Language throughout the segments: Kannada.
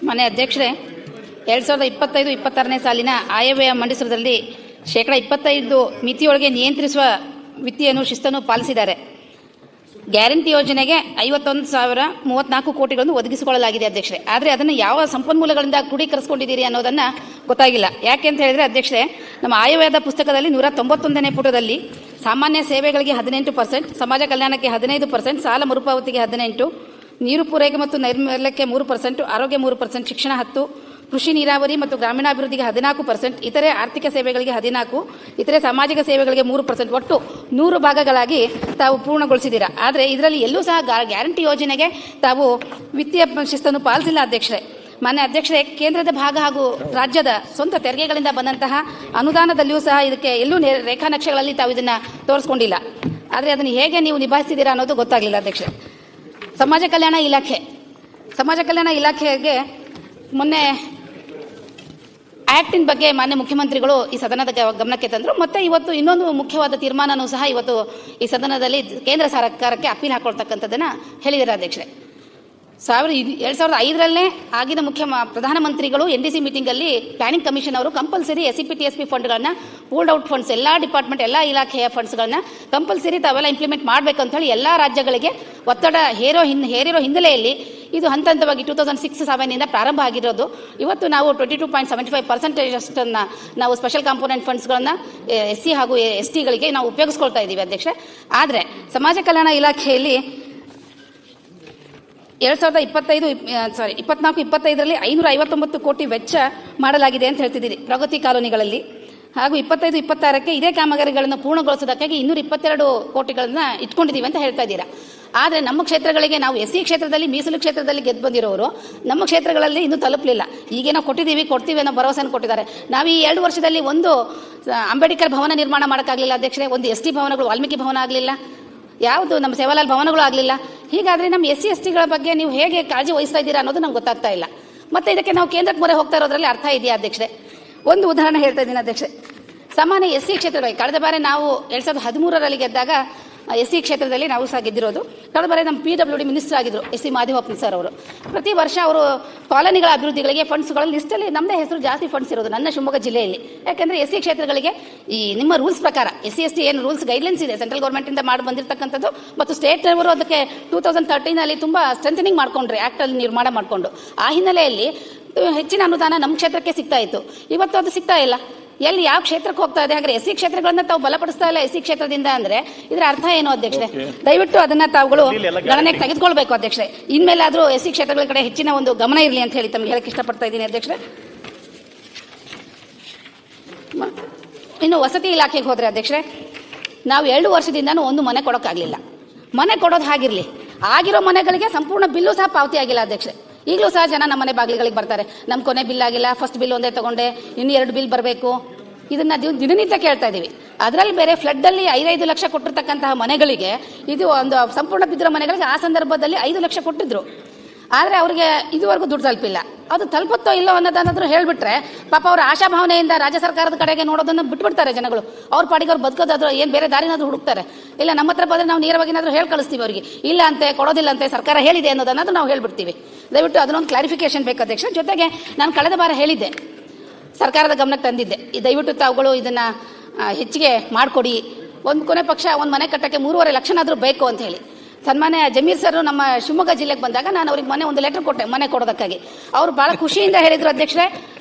ಮಾನ್ಯ ಅಧ್ಯಕ್ಷರೇ, 2025-26ನೇ ಸಾಲಿನ ಆಯವ್ಯಯ ಮಂಡಿಸುವುದರಲ್ಲಿ 25% ಮಿತಿಯೊಳಗೆ ನಿಯಂತ್ರಿಸುವ ವಿತ್ತೀಯ ಶಿಸ್ತನ್ನು ಪಾಲಿಸಿದ್ದಾರೆ. ಗ್ಯಾರಂಟಿ ಯೋಜನೆಗೆ 51,034 ಕೋಟಿಗಳನ್ನು ಒದಗಿಸಿಕೊಳ್ಳಲಾಗಿದೆ ಅಧ್ಯಕ್ಷರೇ. ಆದರೆ ಅದನ್ನು ಯಾವ ಸಂಪನ್ಮೂಲಗಳಿಂದ ಕ್ರೋಢೀಕರಿಸಿಕೊಂಡಿದ್ದೀರಿ ಅನ್ನೋದನ್ನು ಗೊತ್ತಾಗಿಲ್ಲ. ಯಾಕೆ ಅಂತ ಹೇಳಿದರೆ ಅಧ್ಯಕ್ಷರೇ, ನಮ್ಮ ಆಯವ್ಯಯದ ಪುಸ್ತಕದಲ್ಲಿ 191ನೇ ಪುಟದಲ್ಲಿ ಸಾಮಾನ್ಯ ಸೇವೆಗಳಿಗೆ 18%, ಸಮಾಜ ಕಲ್ಯಾಣಕ್ಕೆ 15%, ಸಾಲ ಮರುಪಾವತಿಗೆ 18%, ನೀರು ಪೂರೈಕೆ ಮತ್ತು ನೈರ್ಮಲ್ಯಕ್ಕೆ 3%, ಆರೋಗ್ಯ 3%, ಶಿಕ್ಷಣ 10%, ಕೃಷಿ ನೀರಾವರಿ ಮತ್ತು ಗ್ರಾಮೀಣಾಭಿವೃದ್ಧಿಗೆ 14%, ಇತರೆ ಆರ್ಥಿಕ ಸೇವೆಗಳಿಗೆ 14%, ಇತರೆ ಸಾಮಾಜಿಕ ಸೇವೆಗಳಿಗೆ 3%, ಒಟ್ಟು 100 ಭಾಗಗಳಾಗಿ ತಾವು ಪೂರ್ಣಗೊಳಿಸಿದ್ದೀರಾ. ಆದರೆ ಇದರಲ್ಲಿ ಎಲ್ಲೂ ಸಹ ಗ್ಯಾರಂಟಿ ಯೋಜನೆಗೆ ತಾವು ವಿತ್ತೀಯ ಶಿಸ್ತನ್ನು ಪಾಲಿಸಿಲ್ಲ ಅಧ್ಯಕ್ಷರೇ. ಮಾನ್ಯ ಅಧ್ಯಕ್ಷರೇ, ಕೇಂದ್ರದ ಭಾಗ ಹಾಗೂ ರಾಜ್ಯದ ಸ್ವಂತ ತೆರಿಗೆಗಳಿಂದ ಬಂದಂತಹ ಅನುದಾನದಲ್ಲಿಯೂ ಸಹ ಇದಕ್ಕೆ ಎಲ್ಲೂ ರೇಖಾ ನಕ್ಷೆಗಳಲ್ಲಿ ತಾವು ಇದನ್ನು ತೋರಿಸ್ಕೊಂಡಿಲ್ಲ. ಆದರೆ ಅದನ್ನು ಹೇಗೆ ನೀವು ನಿಭಾಯಿಸ್ತಿದ್ದೀರಾ ಅನ್ನೋದು ಗೊತ್ತಾಗಲಿಲ್ಲ ಅಧ್ಯಕ್ಷರೇ. ಸಮಾಜ ಕಲ್ಯಾಣ ಇಲಾಖೆಗೆ ಮೊನ್ನೆ ಆಕ್ಟಿನ ಬಗ್ಗೆ ಮಾನ್ಯ ಮುಖ್ಯಮಂತ್ರಿಗಳು ಈ ಸದನದ ಗಮನಕ್ಕೆ ತಂದರು. ಮತ್ತೆ ಇವತ್ತು ಇನ್ನೊಂದು ಮುಖ್ಯವಾದ ತೀರ್ಮಾನನೂ ಸಹ ಇವತ್ತು ಈ ಸದನದಲ್ಲಿ ಕೇಂದ್ರ ಸರ್ಕಾರಕ್ಕೆ ಅಪೀಲ್ ಹಾಕೊಳ್ತಕ್ಕಂಥದ್ದನ್ನು ಹೇಳಿದ್ದಾರೆ ಅಧ್ಯಕ್ಷರೇ. 2005ರಲ್ಲೇ ಆಗಿನ ಪ್ರಧಾನಮಂತ್ರಿಗಳು NDC ಮೀಟಿಂಗಲ್ಲಿ ಪ್ಲಾನಿಂಗ್ ಕಮಿಷನ್ ಅವರು ಕಂಪಲ್ಸರಿ SCP TSP ಫಂಡ್ಗಳನ್ನ, ಪೂಲ್ಡ್ ಔಟ್ ಫಂಡ್ಸ್, ಎಲ್ಲ ಡಿಪಾರ್ಟ್ಮೆಂಟ್ ಎಲ್ಲ ಇಲಾಖೆಯ ಫಂಡ್ಸ್ಗಳನ್ನ ಕಂಪಲ್ಸರಿ ತಾವೆಲ್ಲ ಇಂಪ್ಲಿಮೆಂಟ್ ಮಾಡಬೇಕು ಅಂತ ಹೇಳಿ ಎಲ್ಲ ರಾಜ್ಯಗಳಿಗೆ ಒತ್ತಡ ಹೇರಿರೋ ಹಿನ್ನೆಲೆಯಲ್ಲಿ ಇದು ಹಂತ ಹಂತವಾಗಿ 2006-07 ಪ್ರಾರಂಭ ಆಗಿರೋದು. ಇವತ್ತು ನಾವು 22.75% ಅಷ್ಟನ್ನು ನಾವು ಸ್ಪೆಷಲ್ ಕಾಂಪೋನೆಂಟ್ ಫಂಡ್ಸ್ಗಳನ್ನ SC ಹಾಗೂ STಗಳಿಗೆ ನಾವು ಉಪಯೋಗಿಸ್ಕೊಳ್ತಾ ಇದ್ದೀವಿ ಅಧ್ಯಕ್ಷರೇ. ಆದರೆ ಸಮಾಜ ಕಲ್ಯಾಣ ಇಲಾಖೆಯಲ್ಲಿ 2024-25ರಲ್ಲಿ 559 ಕೋಟಿ ವೆಚ್ಚ ಮಾಡಲಾಗಿದೆ ಅಂತ ಹೇಳ್ತಿದ್ದೀರಿ ಪ್ರಗತಿ ಕಾಲೋನಿಗಳಲ್ಲಿ. ಹಾಗೂ 25-26ಕ್ಕೆ ಇದೇ ಕಾಮಗಾರಿಗಳನ್ನು ಪೂರ್ಣಗೊಳಿಸೋದಕ್ಕಾಗಿ 222 ಕೋಟಿಗಳನ್ನ ಇಟ್ಕೊಂಡಿದ್ದೀವಿ ಅಂತ ಹೇಳ್ತಾ ಇದ್ದೀರಾ. ಆದರೆ ನಮ್ಮ ಕ್ಷೇತ್ರಗಳಿಗೆ, ನಾವು SC ಕ್ಷೇತ್ರದಲ್ಲಿ ಮೀಸಲು ಕ್ಷೇತ್ರದಲ್ಲಿ ಗೆದ್ದು ಬಂದಿರೋರು ನಮ್ಮ ಕ್ಷೇತ್ರಗಳಲ್ಲಿ ಇನ್ನೂ ತಲುಪಲಿಲ್ಲ. ಈಗೇನೋ ಕೊಡ್ತೀವಿ ಅನ್ನೋ ಭರವಸೆಯನ್ನು ಕೊಟ್ಟಿದ್ದಾರೆ. ನಾವು ಈ 2 ವರ್ಷದಲ್ಲಿ ಒಂದು ಅಂಬೇಡ್ಕರ್ ಭವನ ನಿರ್ಮಾಣ ಮಾಡೋಕ್ಕಾಗಲಿಲ್ಲ ಅಧ್ಯಕ್ಷರೇ, ಒಂದು ST ಭವನಗಳು, ವಾಲ್ಮೀಕಿ ಭವನ ಆಗಲಿಲ್ಲ, ಯಾವುದು ನಮ್ಮ ಸೇವಾಲಾಲ್ ಭವನಗಳು ಆಗಲಿಲ್ಲ. ಹೀಗಾದರೆ ನಮ್ಮ SC STಗಳ ಬಗ್ಗೆ ನೀವು ಹೇಗೆ ಕಾಳಜಿ ವಹಿಸ್ತಾ ಇದ್ದೀರಾ ಅನ್ನೋದು ನಮ್ಗೆ ಗೊತ್ತಾಗ್ತಾ ಇಲ್ಲ. ಮತ್ತೆ ಇದಕ್ಕೆ ನಾವು ಕೇಂದ್ರಕ್ಕೆ ಮೊರೆ ಹೋಗ್ತಾ ಇರೋದ್ರಲ್ಲಿ ಅರ್ಥ ಇದೆಯಾ ಅಧ್ಯಕ್ಷರೇ? ಒಂದು ಉದಾಹರಣೆ ಹೇಳ್ತಾ ಇದ್ದೀನಿ ಅಧ್ಯಕ್ಷರೇ. ಸಾಮಾನ್ಯ SC ಕ್ಷೇತ್ರಗಳಿಗೆ ಕಳೆದ ಬಾರಿ ನಾವು 2013ರಲ್ಲಿ ಗೆದ್ದಾಗ SC ಕ್ಷೇತ್ರದಲ್ಲಿ ನಾವು ಸಹ ಗೆದ್ದಿರೋದು. ಕಳೆದ ಬಾರಿ ನಮ್ಮ PWD ಮಿನಿಸ್ಟರ್ ಆಗಿದ್ದರು SC ಮಾದೇವಪ್ಪ ಸರ್ ಅವರು. ಪ್ರತಿ ವರ್ಷ ಅವರು ಕಾಲೋನಿಗಳ ಅಭಿವೃದ್ಧಿಗಳಿಗೆ ಫಂಡ್ಸ್ಗಳ ಲಿಸ್ಟಲ್ಲಿ ನಮ್ಮದೇ ಹೆಸರು ಜಾಸ್ತಿ ಫಂಡ್ಸ್ ಇರೋದು ನನ್ನ ಶಿವಮೊಗ್ಗ ಜಿಲ್ಲೆಯಲ್ಲಿ. ಯಾಕೆಂದರೆ SC ಕ್ಷೇತ್ರಗಳಿಗೆ ಈ ನಿಮ್ಮ ರೂಲ್ಸ್ ಪ್ರಕಾರ SC ST ಏನು ರೂಲ್ಸ್ ಗೈಡ್ಲೈನ್ಸ್ ಇದೆ ಸೆಂಟ್ರಲ್ ಗೌರ್ಮೆಂಟಿಂದ ಮಾಡಿ ಬಂದಿರತಕ್ಕಂಥದ್ದು, ಮತ್ತು ಸ್ಟೇಟ್ ಅವರು ಅದಕ್ಕೆ 2013ರಲ್ಲಿ ತುಂಬ ಸ್ಟ್ರೆಂಥನಿಂಗ್ ಮಾಡ್ಕೊಂಡ್ರಿ, ಆ್ಯಕ್ಟಲ್ಲಿ ನಿರ್ಮಾಣ ಮಾಡಿಕೊಂಡು. ಆ ಹಿನ್ನೆಲೆಯಲ್ಲಿ ಹೆಚ್ಚಿನ ಅನುದಾನ ನಮ್ಮ ಕ್ಷೇತ್ರಕ್ಕೆ ಸಿಗ್ತಾ ಇತ್ತು. ಇವತ್ತು ಅದು ಸಿಗ್ತಾ ಇಲ್ಲ. ಎಲ್ಲಿ ಯಾವ ಕ್ಷೇತ್ರಕ್ಕೆ ಹೋಗ್ತಾ ಇದೆ? ಹಾಗೆ SC ಕ್ಷೇತ್ರಗಳನ್ನ ತಾವು ಬಲಪಡಿಸ್ತಾ ಇಲ್ಲ SC ಕ್ಷೇತ್ರದಿಂದ ಅಂದ್ರೆ ಇದರ ಅರ್ಥ ಏನು ಅಧ್ಯಕ್ಷರೇ? ದಯವಿಟ್ಟು ಅದನ್ನ ತಾವುಗಳು ಗಣನೆಗೆ ತೆಗೆದುಕೊಳ್ಬೇಕು ಅಧ್ಯಕ್ಷರೇ. ಇನ್ಮೇಲೆ ಆದ್ರೂ SC ಕ್ಷೇತ್ರಗಳ ಕಡೆ ಹೆಚ್ಚಿನ ಒಂದು ಗಮನ ಇರಲಿ ಅಂತ ಹೇಳಿ ತಮ್ಗೆ ಹೇಳಕ್ಕೆ ಇಷ್ಟಪಡ್ತಾ ಇದ್ದೀನಿ ಅಧ್ಯಕ್ಷರೇ. ಇನ್ನು ವಸತಿ ಇಲಾಖೆಗೆ ಹೋದ್ರೆ ಅಧ್ಯಕ್ಷರೇ, ನಾವು 2 ವರ್ಷದಿಂದನೂ ಒಂದು ಮನೆ ಕೊಡೋಕ್ಕಾಗಲಿಲ್ಲ. ಮನೆ ಕೊಡೋದು ಹಾಗಿರಲಿ, ಆಗಿರೋ ಮನೆಗಳಿಗೆ ಸಂಪೂರ್ಣ ಬಿಲ್ಲು ಸಹ ಪಾವತಿ ಆಗಿಲ್ಲ ಅಧ್ಯಕ್ಷರೇ. ಈಗಲೂ ಸಹ ಜನ ನಮ್ಮ ಮನೆ ಬಾಗಿಲಿಗಳಿಗೆ ಬರ್ತಾರೆ, ನಮ್ಮ ಕೊನೆ ಬಿಲ್ ಆಗಿಲ್ಲ, ಫಸ್ಟ್ ಬಿಲ್ ಒಂದೇ ತಗೊಂಡೆ, ಇನ್ನು 2 ಬಿಲ್ ಬರಬೇಕು. ಇದನ್ನ ದಿನನಿತ್ಯ ಕೇಳ್ತಾ ಇದ್ದೀವಿ. ಅದರಲ್ಲಿ ಬೇರೆ ಫ್ಲಡ್ಡಲ್ಲಿ 5 ಲಕ್ಷ ಕೊಟ್ಟಿರ್ತಕ್ಕಂತಹ ಮನೆಗಳಿಗೆ, ಇದು ಒಂದು ಸಂಪೂರ್ಣ ಬಿದ್ದಿರೋ ಮನೆಗಳಿಗೆ ಆ ಸಂದರ್ಭದಲ್ಲಿ 5 ಲಕ್ಷ ಕೊಟ್ಟಿದ್ರು. ಆದರೆ ಅವರಿಗೆ ಇದುವರೆಗೂ ದುಡ್ಡು ತಲುಪಿಲ್ಲ. ಅದು ತಲುಪುತ್ತೋ ಇಲ್ಲೋ ಅನ್ನೋದನ್ನಾದ್ರೂ ಹೇಳ್ಬಿಟ್ರೆ ಪಾಪ ಅವರ ಆಶಾಭಾವನೆಯಿಂದ ರಾಜ್ಯ ಸರ್ಕಾರದ ಕಡೆಗೆ ನೋಡೋದನ್ನು ಬಿಟ್ಬಿಡ್ತಾರೆ ಜನಗಳು. ಅವ್ರ ಪಾಡಿಗೆ ಅವ್ರು ಬದುಕೋದಾದ್ರು ಏನು ಬೇರೆ ದಾರಿನಾದ್ರೂ ಹುಡುಕ್ತಾರೆ. ಇಲ್ಲ ನಮ್ಮ ಹತ್ರ ಬಂದರೆ ನಾವು ನೇರವಾಗಿನಾದ್ರೂ ಹೇಳಿ ಕಳಿಸ್ತೀವಿ ಅವರಿಗೆ, ಇಲ್ಲ ಅಂತೆ ಕೊಡೋದಿಲ್ಲ ಅಂತೆ ಸರ್ಕಾರ ಹೇಳಿದೆ ಅನ್ನೋದನ್ನಾದ್ರೂ ನಾವು ಹೇಳ್ಬಿಡ್ತೀವಿ. ದಯವಿಟ್ಟು ಅದನ್ನೊಂದು ಕ್ಲಾರಿಫಿಕೇಶನ್ ಬೇಕು ಅಧ್ಯಕ್ಷ. ಜೊತೆಗೆ ನಾನು ಕಳೆದ ಬಾರ ಹೇಳಿದ್ದೆ, ಸರ್ಕಾರದ ಗಮನಕ್ಕೆ ತಂದಿದ್ದೆ, ದಯವಿಟ್ಟು ತಾವುಗಳು ಇದನ್ನು ಹೆಚ್ಚಿಗೆ ಮಾಡಿಕೊಡಿ, ಒಂದು ಕೊನೆ ಪಕ್ಷ ಒಂದು ಮನೆ ಕಟ್ಟಕ್ಕೆ 3.5 ಲಕ್ಷನಾದರೂ ಬೇಕು ಅಂತ ಹೇಳಿ. ಸನ್ಮಾನ್ಯ ಜಮೀರ್ ಸರ್ ನಮ್ಮ ಶಿವಮೊಗ್ಗ ಜಿಲ್ಲೆಗೆ ಬಂದಾಗ ನಾನು ಅವ್ರಿಗೆ ಮೊನ್ನೆ ಒಂದು ಲೆಟರ್ ಕೊಟ್ಟೆ ಮನೆ ಕೊಡೋದಕ್ಕಾಗಿ. ಅವರು ಭಾಳ ಖುಷಿಯಿಂದ ಹೇಳಿದ್ರು ಅಧ್ಯಕ್ಷರೇ,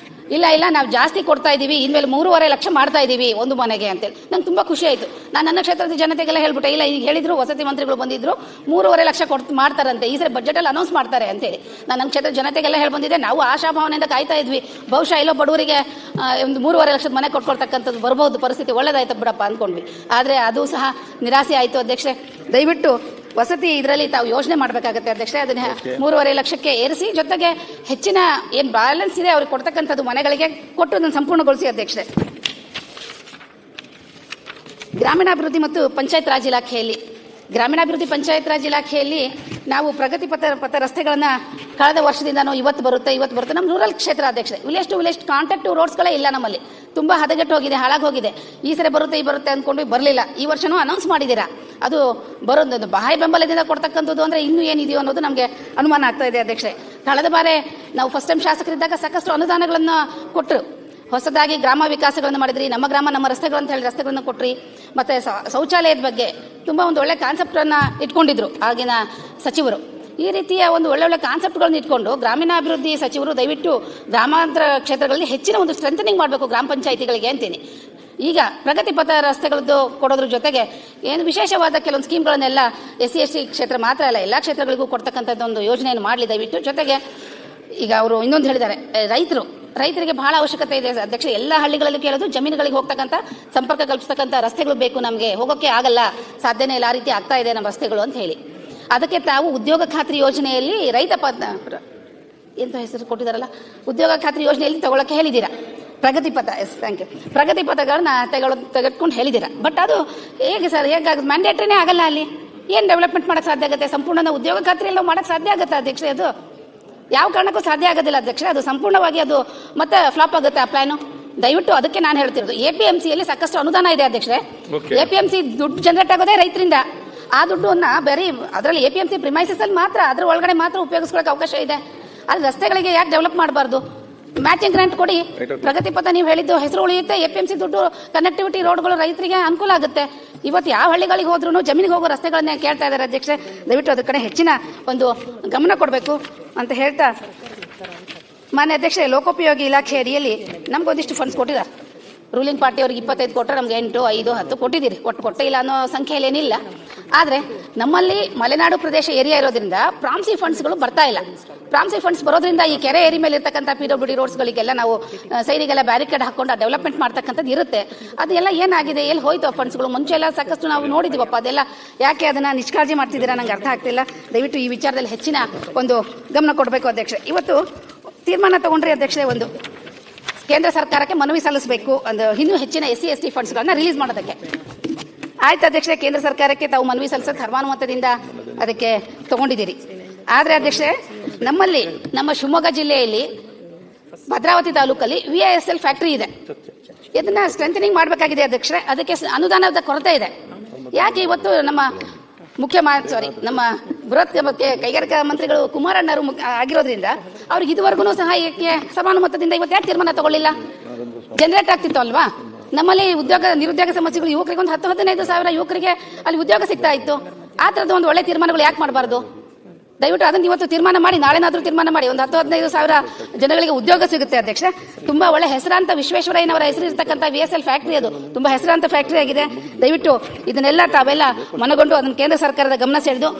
ಇಲ್ಲ ನಾವು ಜಾಸ್ತಿ ಕೊಡ್ತಾ ಇದ್ದೀವಿ, ಇನ್ಮೇಲೆ 3.5 ಲಕ್ಷ ಮಾಡ್ತಾ ಇದ್ದೀವಿ ಒಂದು ಮನೆಗೆ ಅಂತೇಳಿ. ನಂಗೆ ತುಂಬ ಖುಷಿ ಆಯಿತು. ನಾನು ನನ್ನ ಕ್ಷೇತ್ರದ ಜನತೆಗೆಲ್ಲ ಹೇಳ್ಬಿಟ್ಟೆ, ಇಲ್ಲ ಈಗ ಹೇಳಿದ್ರು ವಸತಿ ಮಂತ್ರಿಗಳು ಬಂದಿದ್ರು 3.5 ಲಕ್ಷ ಮಾಡ್ತಾರಂತೆ, ಈ ಸರಿ ಬಜೆಟಲ್ಲಿ ಅನೌನ್ಸ್ ಮಾಡ್ತಾರೆ ಅಂತೇಳಿ ನಾನು ನನ್ನ ಕ್ಷೇತ್ರದ ಜನತೆಗೆಲ್ಲ ಹೇಳಿ ಬಂದಿದ್ದೆ. ನಾವು ಆಶಾಭಾವನೆಯಿಂದ ಕಾಯ್ತಾ ಇದ್ವಿ, ಬಹುಶಃ ಎಲ್ಲೋ ಬಡವರಿಗೆ ಒಂದು 3.5 ಲಕ್ಷದ ಮನೆ ಕೊಟ್ಕೊಳ್ತಕ್ಕಂಥದ್ದು ಬರ್ಬೋದು, ಪರಿಸ್ಥಿತಿ ಒಳ್ಳೇದಾಯ್ತು ಬಿಡಪ್ಪ ಅಂದ್ಕೊಂಡ್ವಿ. ಆದರೆ ಅದು ಸಹ ನಿರಾಸೆ ಆಯಿತು ಅಧ್ಯಕ್ಷರೇ. ದಯವಿಟ್ಟು ವಸತಿ ಇದರಲ್ಲಿ ತಾವು ಯೋಚನೆ ಮಾಡಬೇಕಾಗತ್ತೆ ಅಧ್ಯಕ್ಷರೇ. ಅದನ್ನ 3.5 ಲಕ್ಷಕ್ಕೆ ಏರಿಸಿ, ಜೊತೆಗೆ ಹೆಚ್ಚಿನ ಏನು ಬ್ಯಾಲೆನ್ಸ್ ಇದೆ ಅವ್ರಿಗೆ ಕೊಡ್ತಕ್ಕಂಥದ್ದು ಮನೆಗಳಿಗೆ ಕೊಟ್ಟು ಅದನ್ನು ಸಂಪೂರ್ಣಗೊಳಿಸಿ ಅಧ್ಯಕ್ಷರೇ. ಗ್ರಾಮೀಣಾಭಿವೃದ್ಧಿ ಮತ್ತು ಪಂಚಾಯತ್ ರಾಜ್ ಇಲಾಖೆಯಲ್ಲಿ ನಾವು ಪ್ರಗತಿ ಪಥ ರಸ್ತೆಗಳನ್ನು ಕಳೆದ ವರ್ಷದಿಂದನೂ ಇವತ್ತು ಬರುತ್ತೆ ನಮ್ಮ ರೂರಲ್ ಕ್ಷೇತ್ರ ಅಧ್ಯಕ್ಷರೇ. ವಿಲೇಜ್ ಟು ವಿಲೇಜ್ ಕಾಂಟ್ಯಾಕ್ಟಿವ್ ರೋಡ್ಸ್ಗಳೇ ಇಲ್ಲ ನಮ್ಮಲ್ಲಿ, ತುಂಬ ಹದಗೆಟ್ಟು ಹೋಗಿದೆ, ಹಾಳಾಗೋಗಿದೆ. ಈ ಸರಿ ಬರುತ್ತೆ ಅಂದ್ಕೊಂಡು ಬರಲಿಲ್ಲ. ಈ ವರ್ಷನೂ ಅನೌನ್ಸ್ ಮಾಡಿದ್ದೀರಾ, ಅದು ಬರೋದು ಬಾಹ್ಯ ಬೆಂಬಲದಿಂದ ಕೊಡ್ತಕ್ಕಂಥದ್ದು ಅಂದರೆ ಇನ್ನೂ ಏನಿದೆಯೋ ಅನ್ನೋದು ನಮಗೆ ಅನುಮಾನ ಆಗ್ತಾ ಇದೆ ಅಧ್ಯಕ್ಷರೇ. ಕಳೆದ ಬಾರಿ ನಾವು ಫಸ್ಟ್ ಟೈಮ್ ಶಾಸಕರಿದ್ದಾಗ ಸಾಕಷ್ಟು ಅನುದಾನಗಳನ್ನು ಕೊಟ್ಟರು. ಹೊಸದಾಗಿ ಗ್ರಾಮ ವಿಕಾಸಗಳನ್ನು ಮಾಡಿದ್ರಿ, ನಮ್ಮ ಗ್ರಾಮ ನಮ್ಮ ರಸ್ತೆಗಳು ಅಂತ ಹೇಳಿ ರಸ್ತೆಗಳನ್ನು ಕೊಟ್ರಿ. ಮತ್ತೆ ಶೌಚಾಲಯದ ಬಗ್ಗೆ ತುಂಬ ಒಂದು ಒಳ್ಳೆ ಕಾನ್ಸೆಪ್ಟನ್ನು ಇಟ್ಕೊಂಡಿದ್ರು ಆಗಿನ ಸಚಿವರು. ಈ ರೀತಿಯ ಒಂದು ಒಳ್ಳೊಳ್ಳೆ ಕಾನ್ಸೆಪ್ಟ್ಗಳನ್ನು ಇಟ್ಕೊಂಡು ಗ್ರಾಮೀಣಾಭಿವೃದ್ಧಿ ಸಚಿವರು ದಯವಿಟ್ಟು ಗ್ರಾಮಾಂತರ ಕ್ಷೇತ್ರಗಳಲ್ಲಿ ಹೆಚ್ಚಿನ ಒಂದು ಸ್ಟ್ರೆಂಥನಿಂಗ್ ಮಾಡಬೇಕು ಗ್ರಾಮ ಪಂಚಾಯಿತಿಗಳಿಗೆ ಅಂತೀನಿ. ಈಗ ಪ್ರಗತಿ ಪಥ ರಸ್ತೆಗಳದ್ದು ಕೊಡೋದ್ರ ಜೊತೆಗೆ ಏನು ವಿಶೇಷವಾದ ಕೆಲವೊಂದು ಸ್ಕೀಮ್ಗಳನ್ನೆಲ್ಲ SC/ST ಕ್ಷೇತ್ರ ಮಾತ್ರ ಅಲ್ಲ, ಎಲ್ಲ ಕ್ಷೇತ್ರಗಳಿಗೂ ಕೊಡ್ತಕ್ಕಂಥದ್ದು ಒಂದು ಯೋಜನೆಯನ್ನು ಮಾಡಲಿ ದಯವಿಟ್ಟು. ಜೊತೆಗೆ ಈಗ ಅವರು ಇನ್ನೊಂದು ಹೇಳಿದ್ದಾರೆ, ರೈತರಿಗೆ ಬಹಳ ಅವಶ್ಯಕತೆ ಇದೆ ಅಧ್ಯಕ್ಷ. ಎಲ್ಲ ಹಳ್ಳಿಗಳಲ್ಲಿ ಕೇಳೋದು ಜಮೀನುಗಳಿಗೆ ಹೋಗ್ತಕ್ಕಂಥ ಸಂಪರ್ಕ ಕಲ್ಪಿಸ್ತಕ್ಕಂಥ ರಸ್ತೆಗಳು ಬೇಕು, ನಮಗೆ ಹೋಗೋಕ್ಕೆ ಆಗಲ್ಲ, ಸಾಧ್ಯನೇ ಇಲ್ಲ, ಆ ರೀತಿ ಆಗ್ತಾ ಇದೆ ನಮ್ಮ ರಸ್ತೆಗಳು ಅಂತ ಹೇಳಿ. ಅದಕ್ಕೆ ತಾವು ಉದ್ಯೋಗ ಖಾತ್ರಿ ಯೋಜನೆಯಲ್ಲಿ ರೈತ ಎಂತ ಹೆಸರು ಕೊಟ್ಟಿದ್ದಾರಲ್ಲ, ಉದ್ಯೋಗ ಖಾತ್ರಿ ಯೋಜನೆಯಲ್ಲಿ ತಗೊಳ್ಳೋಕೆ ಹೇಳಿದ್ದೀರಾ. ಪ್ರಗತಿ ಪಥ, ಥ್ಯಾಂಕ್ ಯು, ಪ್ರಗತಿ ಪಥಗಳನ್ನ ತೆಗೆದುಕೊಂಡು ಹೇಳಿದ್ದೀರಾ. ಬಟ್ ಅದು ಹೇಗೆ ಸರ್, ಹೇಗಾಗುತ್ತೆ? ಮ್ಯಾಂಡೇಟ್ರಿನೇ ಆಗಲ್ಲ. ಅಲ್ಲಿ ಏನು ಡೆವಲಪ್ಮೆಂಟ್ ಮಾಡೋಕ್ಕೆ ಸಾಧ್ಯ ಆಗುತ್ತೆ? ಸಂಪೂರ್ಣ ಉದ್ಯೋಗ ಖಾತ್ರಿಯೆಲ್ಲ ಮಾಡೋಕ್ಕೆ ಸಾಧ್ಯ ಆಗುತ್ತೆ ಅಧ್ಯಕ್ಷ? ಅದು ಯಾವ ಕಾರಣಕ್ಕೂ ಸಾಧ್ಯ ಆಗೋದಿಲ್ಲ ಅಧ್ಯಕ್ಷ. ಅದು ಸಂಪೂರ್ಣವಾಗಿ ಅದು ಮತ್ತೆ ಫ್ಲಾಪ್ ಆಗುತ್ತೆ ಆ ಪ್ಲಾನು. ದಯವಿಟ್ಟು ಅದಕ್ಕೆ ನಾನು ಹೇಳ್ತಿರೋದು, APMCಯಲ್ಲಿ ಸಾಕಷ್ಟು ಅನುದಾನ ಇದೆ ಅಧ್ಯಕ್ಷರೇ. APMC ದುಡ್ಡು ಜನರೇಟ್ ಆಗೋದೇ ರೈತರಿಂದ. ಆ ದುಡ್ಡನ್ನ ಬರೀ ಅದರಲ್ಲಿ APMC ಪ್ರಿಮೈಸಸ್ ಅಲ್ಲಿ ಮಾತ್ರ, ಅದ್ರ ಒಳಗಡೆ ಮಾತ್ರ ಉಪಯೋಗಿಸ್ಕೊಳ್ಳೋಕೆ ಅವಕಾಶ ಇದೆ. ಅದು ರಸ್ತೆಗಳಿಗೆ ಯಾಕೆ ಡೆವಲಪ್ ಮಾಡಬಾರ್ದು? ಮ್ಯಾಚಿಂಗ್ ಗ್ರಾಂಟ್ ಕೊಡಿ. ಪ್ರಗತಿ ಪಥ ನೀವು ಹೇಳಿದ್ದು ಹೆಸರು ಉಳಿಯುತ್ತೆ, APMC ದುಡ್ಡು, ಕನೆಕ್ಟಿವಿಟಿ ರೋಡ್ಗಳು ರೈತರಿಗೆ ಅನುಕೂಲ ಆಗುತ್ತೆ. ಇವತ್ತು ಯಾವ ಹಳ್ಳಿಗಳಿಗೆ ಹೋದ್ರೂ ಜಮೀನಿಗೆ ಹೋಗೋ ರಸ್ತೆಗಳನ್ನೇ ಕೇಳ್ತಾ ಇದ್ದಾರೆ ಅಧ್ಯಕ್ಷೆ. ದಯವಿಟ್ಟು ಅದ್ರ ಕಡೆ ಹೆಚ್ಚಿನ ಒಂದು ಗಮನ ಕೊಡಬೇಕು ಅಂತ ಹೇಳ್ತಾ, ಮಾನ್ಯ ಅಧ್ಯಕ್ಷೆ, ಲೋಕೋಪಯೋಗಿ ಇಲಾಖೆ ಅಡಿಯಲ್ಲಿ ನಮ್ಗೊಂದಿಷ್ಟು ಫಂಡ್ಸ್ ಕೊಟ್ಟಿದ್ದಾರೆ. ರೂಲಿಂಗ್ ಪಾರ್ಟಿ ಅವ್ರಿಗೆ 25 ಕೊಟ್ಟರೆ ನಮ್ಗೆ 8, 5, 10 ಕೊಟ್ಟಿದ್ದೀರಿ. ಕೊಟ್ಟೆ ಇಲ್ಲ ಅನ್ನೋ ಸಂಖ್ಯೆಯಲ್ಲಿ ಏನಿಲ್ಲ. ಆದರೆ ನಮ್ಮಲ್ಲಿ ಮಲೆನಾಡು ಪ್ರದೇಶ ಏರಿಯಾ ಇರೋದ್ರಿಂದ ಪ್ರಾಮ್ಸಿ ಫಂಡ್ಸ್ಗಳು ಬರ್ತಾ ಇಲ್ಲ. ಪ್ರಾಮ್ಸಿ ಫಂಡ್ಸ್ ಬರೋದ್ರಿಂದ ಈ ಕೆರೆ ಏರಿ ಮೇಲೆ ಇರ್ತಕ್ಕಂಥ PWD ರೋಡ್ಸ್ಗಳಿಗೆಲ್ಲ ನಾವು ಸೈನಿಗೆಲ್ಲ ಬ್ಯಾರಿಕೇಡ್ ಹಾಕೊಂಡು ಡೆವಲಪ್ಮೆಂಟ್ ಮಾಡ್ತಕ್ಕಂಥದ್ದು ಇರುತ್ತೆ. ಅದೆಲ್ಲ ಏನಾಗಿದೆ, ಎಲ್ಲಿ ಹೋಯ್ತು ಆ ಫಂಡ್ಸ್ಗಳು? ಮುಂಚೆ ಎಲ್ಲ ಸಾಕಷ್ಟು ನಾವು ನೋಡಿದ್ದೀವಪ್ಪ, ಅದೆಲ್ಲ ಯಾಕೆ ಅದನ್ನ ನಿಷ್ಕಾಳಜಿ ಮಾಡ್ತಿದ್ದೀರಾ ನಂಗೆ ಅರ್ಥ ಆಗ್ತಿಲ್ಲ. ದಯವಿಟ್ಟು ಈ ವಿಚಾರದಲ್ಲಿ ಹೆಚ್ಚಿನ ಒಂದು ಗಮನ ಕೊಡಬೇಕು ಅಧ್ಯಕ್ಷೆ. ಇವತ್ತು ತೀರ್ಮಾನ ತಗೊಂಡ್ರಿ ಅಧ್ಯಕ್ಷೆ, ಒಂದು ಕೇಂದ್ರ ಸರ್ಕಾರಕ್ಕೆ ಮನವಿ ಸಲ್ಲಿಸಬೇಕು, ಒಂದು ಇನ್ನೂ ಹೆಚ್ಚಿನ SC/ST ಫಂಡ್ಸ್ಗಳನ್ನ ರಿಲೀಸ್ ಮಾಡೋದಕ್ಕೆ. ಆಯ್ತು ಅಧ್ಯಕ್ಷೆ, ಕೇಂದ್ರ ಸರ್ಕಾರಕ್ಕೆ ತಾವು ಮನವಿ ಸಲ್ಲಿಸೋದು ಸರ್ವಾನುಮತದಿಂದ ಅದಕ್ಕೆ ತಗೊಂಡಿದ್ದೀರಿ. ಆದರೆ ಅಧ್ಯಕ್ಷೆ, ನಮ್ಮಲ್ಲಿ ನಮ್ಮ ಶಿವಮೊಗ್ಗ ಜಿಲ್ಲೆಯಲ್ಲಿ ಭದ್ರಾವತಿ ತಾಲೂಕಲ್ಲಿ VISL ಫ್ಯಾಕ್ಟರಿ ಇದೆ. ಇದನ್ನ ಸ್ಟ್ರೆಂಥನಿಂಗ್ ಮಾಡಬೇಕಾಗಿದೆ ಅಧ್ಯಕ್ಷರೇ. ಅದಕ್ಕೆ ಅನುದಾನದ ಕೊರತೆ ಇದೆ. ಯಾಕೆ ಇವತ್ತು ನಮ್ಮ ನಮ್ಮ ಬೃಹತ್ ಕೈಗಾರಿಕಾ ಮಂತ್ರಿಗಳು ಕುಮಾರಣ್ಣರು ಆಗಿರೋದ್ರಿಂದ ಅವ್ರಿಗೆ ಇದುವರೆಗೂ ಸಹ ಸಮಾನುಮತದಿಂದ ಇವತ್ತು ಯಾಕೆ ತೀರ್ಮಾನ ತಗೊಳ್ಳಿಲ್ಲ? ಜನರೇಟ್ ಆಗ್ತಿತ್ತು ಅಲ್ವಾ? ನಮ್ಮಲ್ಲಿ ನಿರುದ್ಯೋಗ ಸಮಸ್ಯೆಗಳು, ಯುವಕರಿಗೆ ಒಂದು 10-15 ಸಾವಿರ ಯುವಕರಿಗೆ ಅಲ್ಲಿ ಉದ್ಯೋಗ ಸಿಗ್ತಾ ಇತ್ತು. ಆ ಥರದ ಒಂದು ಒಳ್ಳೆ ತೀರ್ಮಾನಗಳು ಯಾಕೆ ಮಾಡಬಾರ್ದು? ದಯವಿಟ್ಟು ಅದನ್ನು ಇವತ್ತು ತೀರ್ಮಾನ ಮಾಡಿ, ನಾಳೆನಾದ್ರೂ ತೀರ್ಮಾನ ಮಾಡಿ. ಒಂದು 10-15 ಸಾವಿರ ಜನಗಳಿಗೆ ಉದ್ಯೋಗ ಸಿಗುತ್ತೆ ಅಧ್ಯಕ್ಷ. ತುಂಬಾ ಒಳ್ಳೆ ಹೆಸರಾಂತ ವಿಶ್ವೇಶ್ವರಯ್ಯನವರ ಹೆಸರು ಇರ್ತಕ್ಕಂಥ VSL ಫ್ಯಾಕ್ಟರಿ, ಅದು ತುಂಬಾ ಹೆಸರಾಂತ ಫ್ಯಾಕ್ಟರಿ ಆಗಿದೆ. ದಯವಿಟ್ಟು ಇದನ್ನೆಲ್ಲ ತಾವೆಲ್ಲ ಮನಗೊಂಡು ಅದನ್ನು ಕೇಂದ್ರ ಸರ್ಕಾರದ ಗಮನ ಸೆಳೆದು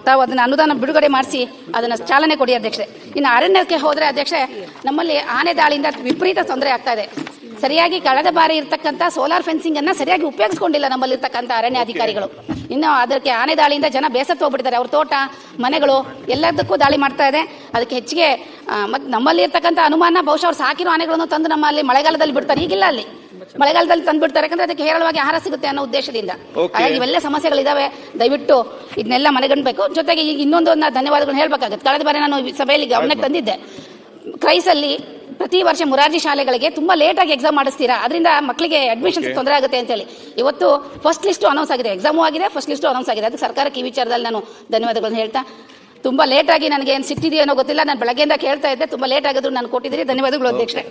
ತಾವು ಅದನ್ನ ಅನುದಾನ ಬಿಡುಗಡೆ ಮಾಡಿಸಿ ಅದನ್ನ ಚಾಲನೆ ಕೊಡಿ ಅಧ್ಯಕ್ಷೆ. ಇನ್ನು ಅರಣ್ಯಕ್ಕೆ ಹೋದ್ರೆ ಅಧ್ಯಕ್ಷೆ, ನಮ್ಮಲ್ಲಿ ಆನೆ ದಾಳಿಯಿಂದ ವಿಪರೀತ ತೊಂದರೆ ಆಗ್ತಾ ಇದೆ. ಸರಿಯಾಗಿ ಕಳೆದ ಬಾರಿ ಇರ್ತಕ್ಕಂಥ ಸೋಲಾರ್ ಫೆನ್ಸಿಂಗ್ ಅನ್ನ ಸರಿಯಾಗಿ ಉಪಯೋಗಿಸಿಕೊಂಡಿಲ್ಲ ನಮ್ಮಲ್ಲಿ ಇರ್ತಕ್ಕಂಥ ಅರಣ್ಯ ಅಧಿಕಾರಿಗಳು. ಇನ್ನು ಅದಕ್ಕೆ ಆನೆ ದಾಳಿಯಿಂದ ಜನ ಬೇಸತ್ತು ಹೋಗ್ಬಿಟ್ಟಿದ್ದಾರೆ. ಅವ್ರ ತೋಟ, ಮನೆಗಳು ಎಲ್ಲದಕ್ಕೂ ದಾಳಿ ಮಾಡ್ತಾ ಇದೆ. ಅದಕ್ಕೆ ಹೆಚ್ಚಿಗೆ ಮತ್ತೆ ನಮ್ಮಲ್ಲಿ ಇರ್ತಕ್ಕಂಥ ಅನುಮಾನ, ಬಹುಶಃ ಅವ್ರು ಸಾಕಿರೋ ಆನೆಗಳನ್ನು ತಂದು ನಮ್ಮಲ್ಲಿ ಮಳೆಗಾಲದಲ್ಲಿ ಬಿಡ್ತಾರೆ. ಈಗಿಲ್ಲ, ಅಲ್ಲಿ ಮಳೆಗಾಲದಲ್ಲಿ ತಂದು ಬಿಡ್ತಾರೆ, ಯಾಕಂದ್ರೆ ಅದಕ್ಕೆ ಹೇರಳವಾಗಿ ಆಹಾರ ಸಿಗುತ್ತೆ ಅನ್ನೋ ಉದ್ದೇಶದಿಂದ. ಹಾಗಾಗಿ ಇವೆಲ್ಲ ಸಮಸ್ಯೆಗಳಿದಾವೆ. ದಯವಿಟ್ಟು ಇದನ್ನೆಲ್ಲ ಮನೆಗಣಬೇಕು. ಜೊತೆಗೆ ಈಗ ಇನ್ನೊಂದು ಧನ್ಯವಾದಗಳನ್ನ ಹೇಳ್ಬೇಕಾಗುತ್ತೆ. ಕಳೆದ ಬಾರಿ ನಾನು ಸಭೆಯಲ್ಲಿ ಗಮನಕ್ಕೆ ತಂದಿದ್ದೆ, ಕ್ರೈಸಲ್ಲಿ ಪ್ರತಿ ವರ್ಷ ಮುರಾರ್ಜಿ ಶಾಲೆಗಳಿಗೆ ತುಂಬಾ ಲೇಟ್ ಆಗಿ ಎಕ್ಸಾಮ್ ಮಾಡಿಸ್ತೀರಾ, ಅದರಿಂದ ಮಕ್ಕಳಿಗೆ ಅಡ್ಮಿಷನ್ಸ್ ತೊಂದರೆ ಆಗುತ್ತೆ ಅಂತ ಹೇಳಿ ಇವತ್ತು ಫಸ್ಟ್ ಲಿಸ್ಟ್ ಅನೌನ್ಸ್ ಆಗಿದೆ. ಎಕ್ಸಾಮು ಆಗಿದೆ, ಫಸ್ಟ್ ಲಿಸ್ಟ್ ಅನೌನ್ಸ್ ಆಗಿದೆ. ಅದಕ್ಕೆ ಸರ್ಕಾರಕ್ಕೆ ಈ ವಿಚಾರದಲ್ಲಿ ನಾನು ಧನ್ಯವಾದಗಳನ್ನ ಹೇಳ್ತಾ, ತುಂಬಾ ಲೇಟ್ ಆಗಿ ನನಗೆ ಏನು ಸಿಕ್ತಿದೆಯೋ ಗೊತ್ತಿಲ್ಲ, ನಾನು ಬೆಳಗ್ಗೆಯಿಂದ ಕೇಳ್ತಾ ಇದ್ದೆ, ತುಂಬಾ ಲೇಟ್ ಆಗಿದ್ರು ನಾನು ಕೊಟ್ಟಿದ್ದೀರಿ. ಧನ್ಯವಾದಗಳು ಅಧ್ಯಕ್ಷರೇ.